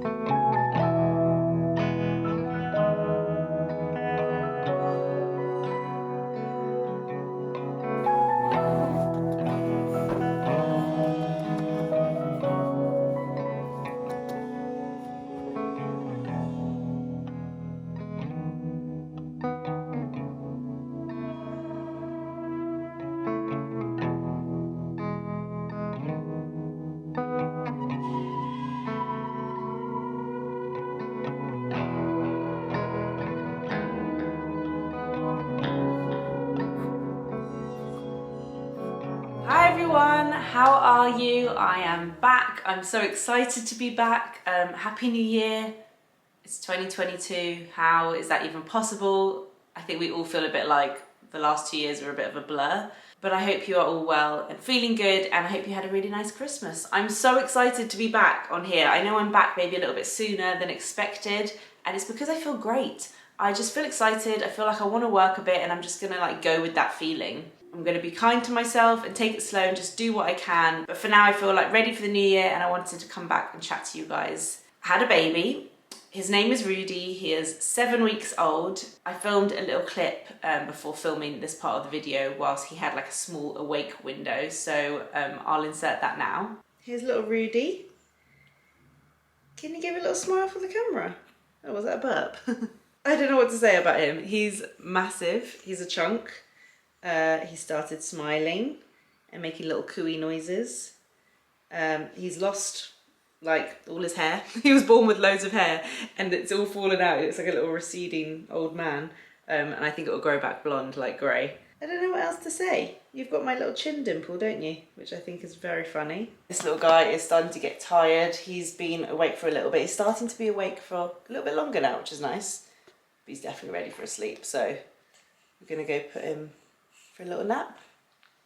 Hi everyone, how are you? I am back. I'm so excited to be back. Happy New Year. It's 2022. How is that even possible? I think we all feel a bit like the last 2 years were a bit of a blur. But I hope you are all well and feeling good, and I hope you had a really nice Christmas. I'm so excited to be back on here. I know I'm back maybe a little bit sooner than expected, and it's because I feel great. I just feel excited. I feel like I want to work a bit, and I'm just gonna go with that feeling. I'm going to be kind to myself and take it slow and just do what I can. But for now, I feel like ready for the new year, and I wanted to come back and chat to you guys. I had a baby. His name is Rudy. He is 7 weeks old. I filmed a little clip before filming this part of the video whilst he had like a small awake window. So I'll insert that now. Here's little Rudy. Can you give a little smile for the camera? Oh, was that a burp? I don't know what to say about him. He's massive. He's a chunk. He started smiling and making little cooey noises. He's lost like all his hair. He was born with loads of hair and it's all fallen out. It's like a little receding old man. And I think it will grow back blonde like grey. I don't know what else to say. You've got my little chin dimple, don't you? Which I think is very funny. This little guy is starting to get tired. He's been awake for a little bit. He's starting to be awake for a little bit longer now, which is nice. But he's definitely ready for a sleep. So we're gonna go put him for a little nap,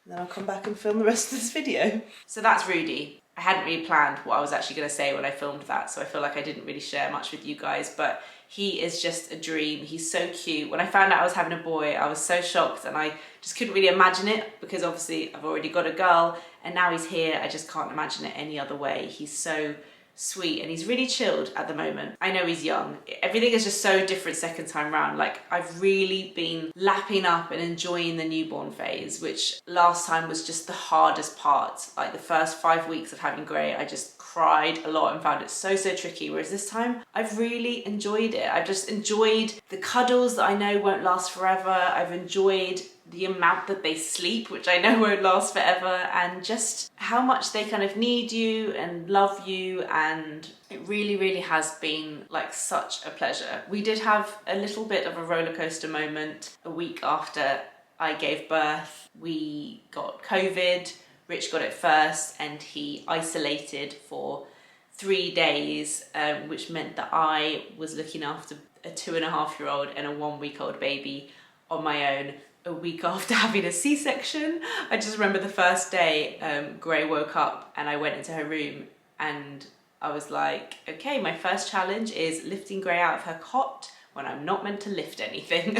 and then I'll come back and film the rest of this video. So that's Rudy. I hadn't really planned what I was actually going to say when I filmed that, so I feel like I didn't really share much with you guys, but he is just a dream. He's so cute. When I found out I was having a boy, I was so shocked, and I just couldn't really imagine it because obviously I've already got a girl, and now he's here. I just can't imagine it any other way. He's so sweet and he's really chilled at the moment. I know he's young. Everything is just so different second time round. Like, I've really been lapping up and enjoying the newborn phase, which last time was just the hardest part. Like the first 5 weeks of having Gray, I just cried a lot and found it so tricky, whereas this time I've really enjoyed it. I've just enjoyed the cuddles that I know won't last forever. I've enjoyed the amount that they sleep, which I know won't last forever, and just how much they kind of need you and love you, and it really has been like such a pleasure. We did have a little bit of a roller coaster moment a week after I gave birth. We got COVID. Rich got it first and he isolated for 3 days, which meant that I was looking after a 2.5-year-old and a 1-week-old baby on my own a week after having a C-section. I just remember the first day Gray woke up and I went into her room and I was like, okay, my first challenge is lifting Gray out of her cot when I'm not meant to lift anything.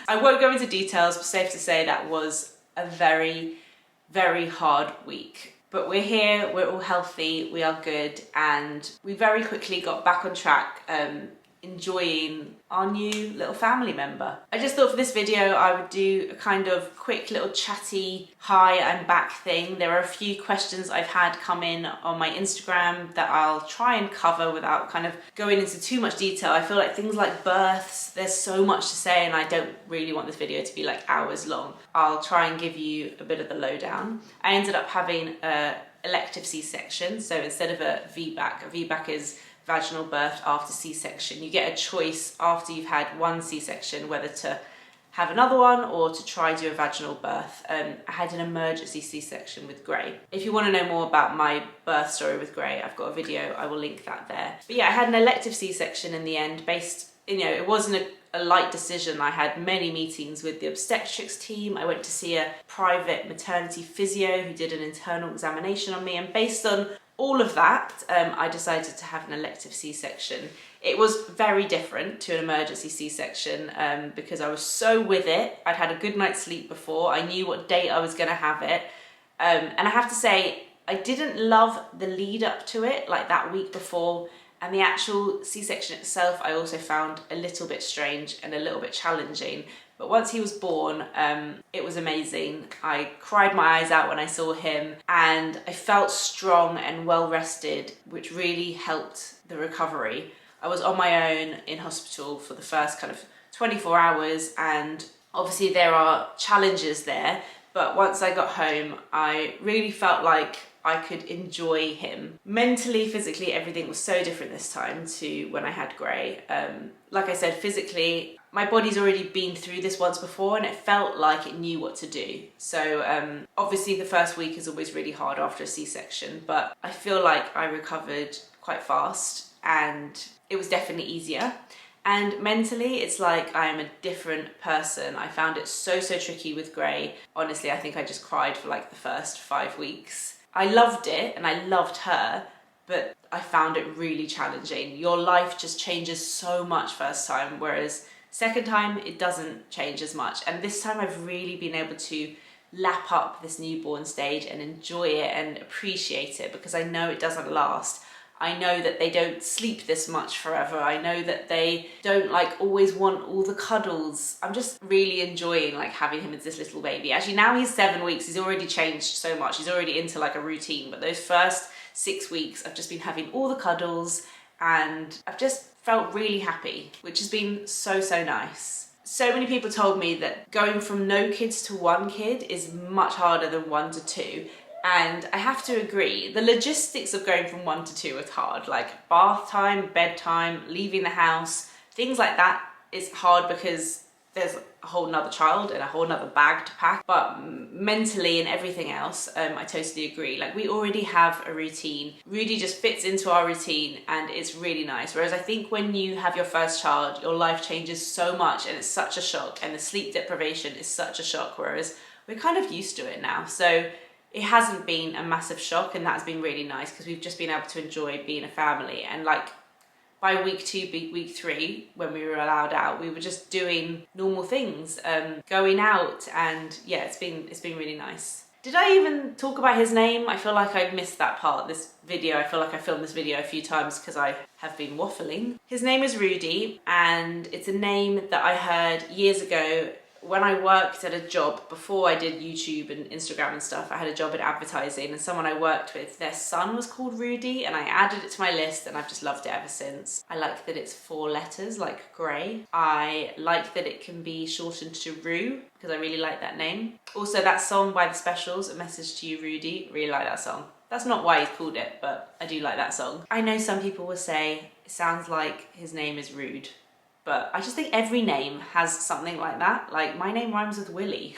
I won't go into details, but safe to say that was a very hard week. But we're here, we're all healthy, we are good, and we very quickly got back on track, enjoying our new little family member. I just thought for this video I would do a kind of quick little chatty hi, I'm back thing. There are a few questions I've had come in on my Instagram that I'll try and cover without kind of going into too much detail. I feel like things like births, there's so much to say and I don't really want this video to be like hours long. I'll try and give you a bit of the lowdown. I ended up having a elective C-section, so instead of a VBAC is vaginal birth after C-section. You get a choice after you've had one C-section whether to have another one or to try do a vaginal birth. I had an emergency C-section with Gray. If you want to know more about my birth story with Gray, I've got a video, I will link that there. But yeah, I had an elective C-section in the end based, it wasn't a light decision. I had many meetings with the obstetrics team. I went to see a private maternity physio who did an internal examination on me, and based on all of that, I decided to have an elective C-section. It was very different to an emergency C-section because I was so with it. I'd had a good night's sleep before. I knew what date I was going to have it. And I have to say, I didn't love the lead up to it, like that week before And the actual C-section itself, I also found a little bit strange and a little bit challenging. But once he was born, it was amazing. I cried my eyes out when I saw him, and I felt strong and well rested, which really helped the recovery. I was on my own in hospital for the first kind of 24 hours, and obviously there are challenges there, but once I got home, I really felt like I could enjoy him. Mentally, physically, everything was so different this time to when I had Gray. Like I said, physically, my body's already been through this once before, and it felt like it knew what to do. So obviously the first week is always really hard after a C-section, but I feel like I recovered quite fast, and it was definitely easier. And mentally, it's like I am a different person. I found it so tricky with Gray. Honestly, I think I just cried for like the first 5 weeks. I loved it and I loved her, but I found it really challenging. Your life just changes so much first time, whereas second time it doesn't change as much. And this time I've really been able to lap up this newborn stage and enjoy it and appreciate it, because I know it doesn't last. I know that they don't sleep this much forever. I know that they don't like always want all the cuddles. I'm just really enjoying like having him as this little baby. Actually, now he's 7 weeks, he's already changed so much. He's already into like a routine, but those first 6 weeks, I've just been having all the cuddles, and I've just felt really happy, which has been so nice. So many people told me that going from no kids to 1 kid is much harder than 1 to 2. And I have to agree, the logistics of going from 1 to 2 is hard, like bath time, bedtime, leaving the house, things like that is hard because there's a whole nother child and a whole nother bag to pack. But mentally and everything else, I totally agree. Like, we already have a routine. Rudy just fits into our routine and it's really nice. Whereas I think when you have your first child, your life changes so much and it's such a shock, and the sleep deprivation is such a shock, whereas we're kind of used to it now. So it hasn't been a massive shock, and that's been really nice because we've just been able to enjoy being a family. And like by week 2, week 3, when we were allowed out, we were just doing normal things, going out, and yeah, it's been really nice. Did I even talk about his name? I feel like I missed that part of this video. I feel like I filmed this video a few times because I have been waffling. His name is Rudy, and it's a name that I heard years ago when I worked at a job. Before I did YouTube and Instagram and stuff, I had a job in advertising, and someone I worked with, their son was called Rudy, and I added it to my list, and I've just loved it ever since. I like that it's 4 letters like Gray. I like that it can be shortened to Rue, because I really like that name. Also, that song by the Specials, A Message to You, Rudy, really like that song. That's not why he's called it, but I do like that song. I know some people will say it sounds like his name is rude, but I just think every name has something like that. Like, my name rhymes with Willie.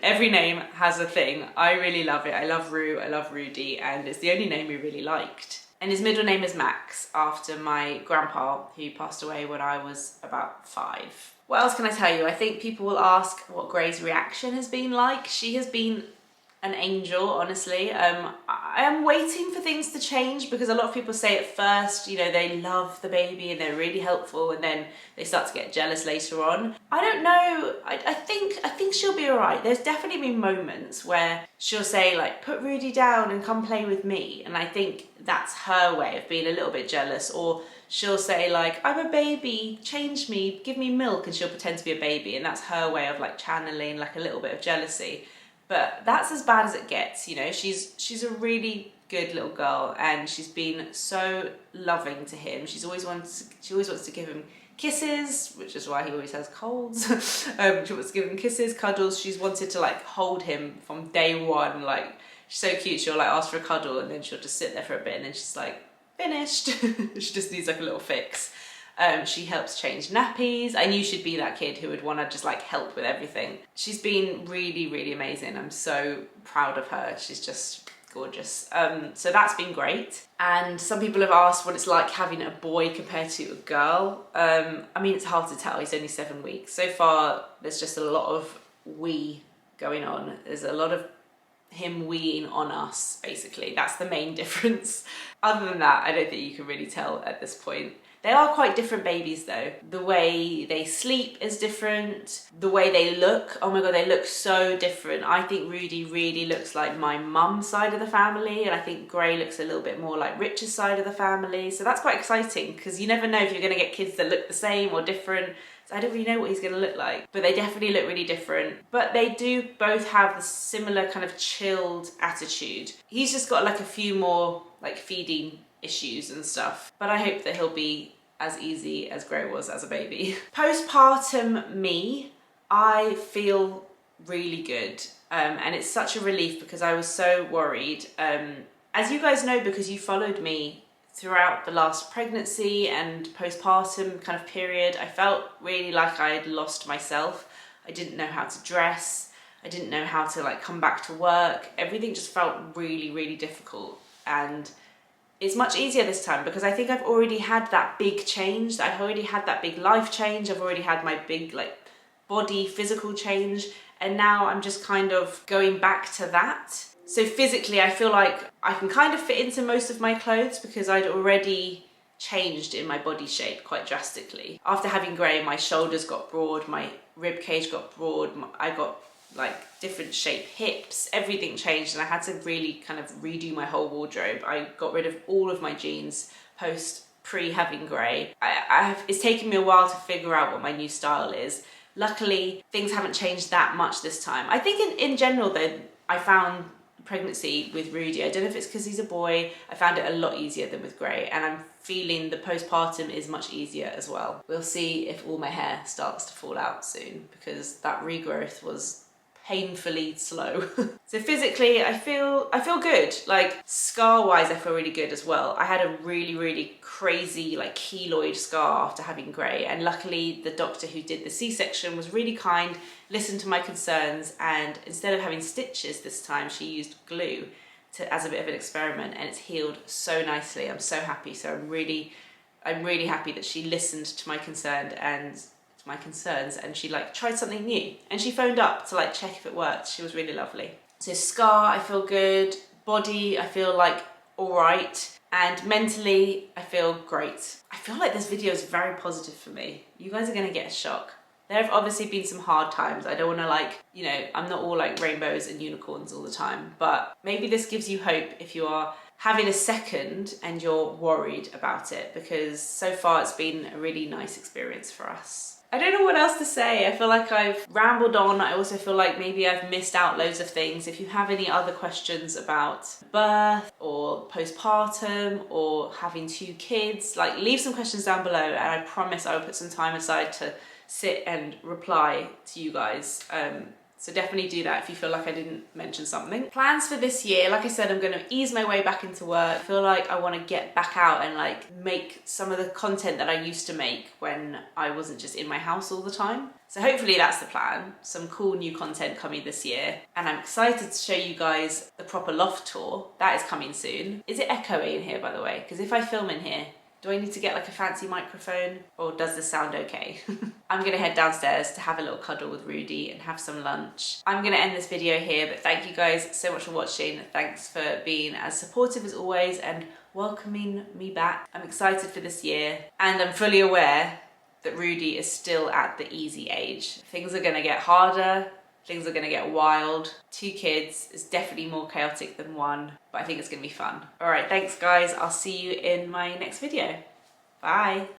Every name has a thing. I really love it. I love Rue, I love Rudy, and it's the only name we really liked. And his middle name is Max, after my grandpa, who passed away when I was about 5. What else can I tell you? I think people will ask what Gray's reaction has been like. She has been an angel, honestly. I am waiting for things to change, because a lot of people say at first, you know, they love the baby and they're really helpful, and then they start to get jealous later on. I don't know. I think she'll be all right. There's definitely been moments where she'll say like, put Rudy down and come play with me, and I think that's her way of being a little bit jealous. Or she'll say like, I'm a baby, change me, give me milk, and she'll pretend to be a baby, and that's her way of like channeling like a little bit of jealousy. But that's as bad as it gets, you know. She's a really good little girl, and she's been so loving to him. She always wants to give him kisses, which is why he always has colds. She wants to give him kisses, cuddles. She's wanted to like hold him from day one. Like, she's so cute. She'll like ask for a cuddle, and then she'll just sit there for a bit, and then she's like, finished. She just needs like a little fix. She helps change nappies. I knew she'd be that kid who would want to just like help with everything. She's been really amazing. I'm so proud of her. She's just gorgeous. So that's been great. And some people have asked what it's like having a boy compared to a girl. I mean, it's hard to tell. He's only 7 weeks. So far, there's just a lot of we going on. There's a lot of him weeing on us, basically. That's the main difference. Other than that, I don't think you can really tell at this point. They are quite different babies though. The way they sleep is different. The way they look, oh my God, they look so different. I think Rudy really looks like my mum's side of the family, and I think Gray looks a little bit more like Rich's side of the family. So that's quite exciting, because you never know if you're gonna get kids that look the same or different. So I don't really know what he's gonna look like, but they definitely look really different. But they do both have the similar kind of chilled attitude. He's just got like a few more like feeding issues and stuff, but I hope that he'll be as easy as Gray was as a baby. Postpartum me, I feel really good, and it's such a relief because I was so worried. As you guys know, because you followed me throughout the last pregnancy and postpartum kind of period, I felt really like I had lost myself. I didn't know how to dress. I didn't know how to like come back to work. Everything just felt really, really difficult. And it's much easier this time because I think I've already had that big change. I've already had that big life change. I've already had my big like body physical change. And now I'm just kind of going back to that. So physically, I feel like I can kind of fit into most of my clothes because I'd already changed in my body shape quite drastically. After having Gray, my shoulders got broad, my rib cage got broad, I got like different shape hips, everything changed, and I had to really kind of redo my whole wardrobe. I got rid of all of my jeans pre having Gray. It's taken me a while to figure out what my new style is. Luckily, things haven't changed that much this time. I think in general though, I found pregnancy with Rudy, I don't know if it's because he's a boy, I found it a lot easier than with Gray, and I'm feeling the postpartum is much easier as well. We'll see if all my hair starts to fall out soon because that regrowth was painfully slow. So physically, I feel good. Like scar wise, I feel really good as well. I had a really, really crazy like keloid scar after having Gray, and luckily the doctor who did the C-section was really kind, listened to my concerns, and instead of having stitches this time, she used glue as a bit of an experiment, and it's healed so nicely. I'm so happy. So I'm really happy that she listened to my concerns and she like tried something new, and she phoned up to like check if it worked. She was really lovely. So scar, I feel good. Body, I feel like all right. And mentally, I feel great. I feel like this video is very positive for me. You guys are gonna get a shock. There have obviously been some hard times. I don't wanna like, you know, I'm not all like rainbows and unicorns all the time, but maybe this gives you hope if you are having a second and you're worried about it, because so far it's been a really nice experience for us. I don't know what else to say. I feel like I've rambled on. I also feel like maybe I've missed out loads of things. If you have any other questions about birth or postpartum or having 2 kids, like leave some questions down below, and I promise I will put some time aside to sit and reply to you guys. So definitely do that if you feel like I didn't mention something. Plans for this year, like I said, I'm gonna ease my way back into work. I feel like I wanna get back out and like make some of the content that I used to make when I wasn't just in my house all the time. So hopefully that's the plan. Some cool new content coming this year. And I'm excited to show you guys the proper loft tour. That is coming soon. Is it echoey in here, by the way? Because if I film in here, do I need to get like a fancy microphone, or does this sound okay? I'm gonna head downstairs to have a little cuddle with Rudy and have some lunch. I'm gonna end this video here, but thank you guys so much for watching. Thanks for being as supportive as always and welcoming me back. I'm excited for this year, and I'm fully aware that Rudy is still at the easy age. Things are gonna get harder. Things are gonna get wild. 2 kids is definitely more chaotic than 1, but I think it's gonna be fun. All right, thanks guys. I'll see you in my next video. Bye.